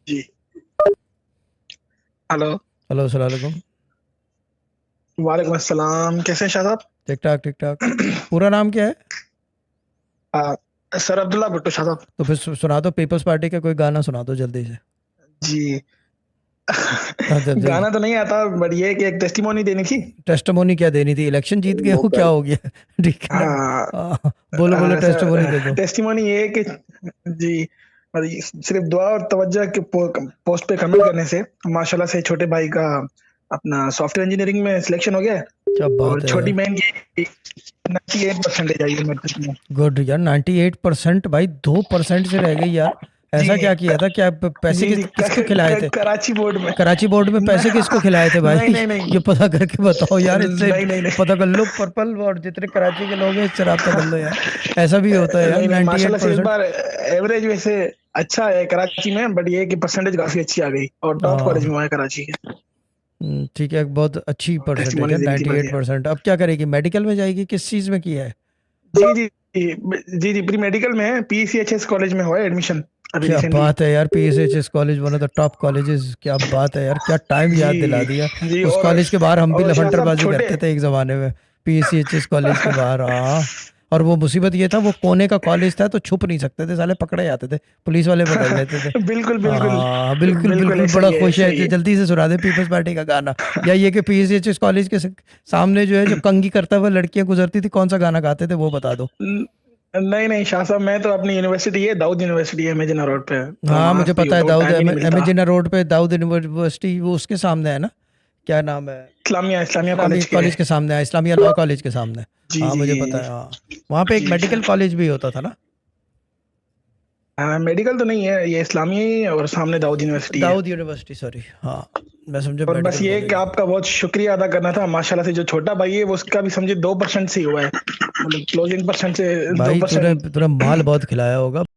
जी। Hello. Hello, अस्सलाम वालेकुम। वालेकुम अस्सलाम, कैसे हैं शाह साहब? ठीक ठाक, ठीक ठाक। पूरा नाम क्या है? सर अब्दुल्ला भुट्टो शाह साहब। तो फिर सुना दो, पीपल्स पार्टी का कोई गाना सुना दो जल्दी से। जी। हाँ, जल्दी। गाना तो नहीं आता, बट ये है कि एक टेस्टिमोनी देनी थी। टेस्टमोनी क्या देनी थी? इलेक्शन जीत गए हो, क्या लोकल। हो गया? ठीक है ना। हाँ। बोलो बोलो, सर, टेस्टमोनी दे दो। टेस्टिमोनी ये है कि जी, मतलब सिर्फ दुआ और तवज्जो के पोस्ट पे कमेंट करने से माशाल्लाह से छोटे भाई का अपना सॉफ्टवेयर इंजीनियरिंग में सिलेक्शन हो गया है। क्या और बात है छोटी यार। बहन की 98% आई है मैट्रिक में। गुड यार, 98%। भाई 2% से रह गई यार। जी। ऐसा क्या किया था? क्या पैसे जी जी, किसको खिलाए थे? कराची बोर्ड में। कराची बोर्ड में पैसे किसको खिलाए थे भाई? नहीं नहीं नहीं ये पता करके बताओ यार, इससे नहीं नहीं नहीं पता कर लो। पर्पल और जितने कराची के लोग हैं, इससे रब्ता कर लो यार। ऐसा भी होता है यार, नहीं नहीं, नाइन्टी एट माशाल्लाह से इस परसेंट बार एवरेज वैसे अच्छा है कराची में, बट ये है कि परसेंटेज काफी अच्छी आ गई और टॉप कॉलेज में हाँ। हुआ है कराची के। ठीक है, बहुत अच्छी परसेंटेज है, टेस्टिमोनीज देनी थी, 98%। अब क्या करेगी? मेडिकल में जाएगी? किस चीज़ में किया है? जी जी जी जी, प्री मेडिकल में है, पीसीएचएस कॉलेज में हुआ है एडमिशन अभी क्या रिसेंटली। बात है यार, PSHS college, one of the top colleges. क्या बात है यार, क्या टाइम याद दिला जी दिया। जी। उस कॉलेज के बाहर हम भी और शाह साहब लफंडरबाजी छोटे। करते थे एक ज़माने में। पीएसएचएस कॉलेज के बाहर, हाँ। और वो मुसीबत ये था, वो कोने का कॉलेज था, तो छुप नहीं सकते थे, साले पकड़े जाते थे। पुलिस वाले पकड़ लेते थे। बिल्कुल बिल्कुल। हाँ, बिल्कुल बिल्कुल बिल्कुल, सही बड़ा है, खुश है। सही है। जल्दी से सुना दे पीपल्स पार्टी का गाना। या ये कि पीएसएचएस कॉलेज के सामने जो है, जो कंघी करता हुआ लड़कियां गुजरती थी, कौन सा गाना गाते थे, वो बता दो। नहीं नहीं शाह साहब, मैं तो अपनी यूनिवर्सिटी है दाऊद यूनिवर्सिटी है मेजना रोड पे, तो हाँ, वहां मुझे पे ही पता है। होता हूँ, दाऊद टाइम ही नहीं मिलता। एमेजिना रोड पे दाऊद यूनिवर्सिटी, वो उसके सामने है ना? क्या नाम है? इस्लामिया इस्लामिया इस्लामी कॉलेज के। कॉलेज के सामने है, इस्लामिया लॉ कॉलेज के सामने। जी हाँ, जी मुझे पता है, हाँ। वहाँ पे एक जी। मेडिकल कॉलेज भी होता था ना? हाँ, मेडिकल तो नहीं है, ये इस्लामिया ही है और सामने दाऊद यूनिवर्सिटी है। Dawood university, sorry. हाँ, मैं समझा और बस मेडिकल ये कि कॉलेज। आपका बहुत शुक्रिया अदा करना था, माशाल्लाह से जो छोटा भाई है वो उसका भी समझे 2% से ही हुआ है, मतलब क्लोजिंग परसेंट से दो भाई तूने परसेंट तूने माल बहुत खिलाया होगा।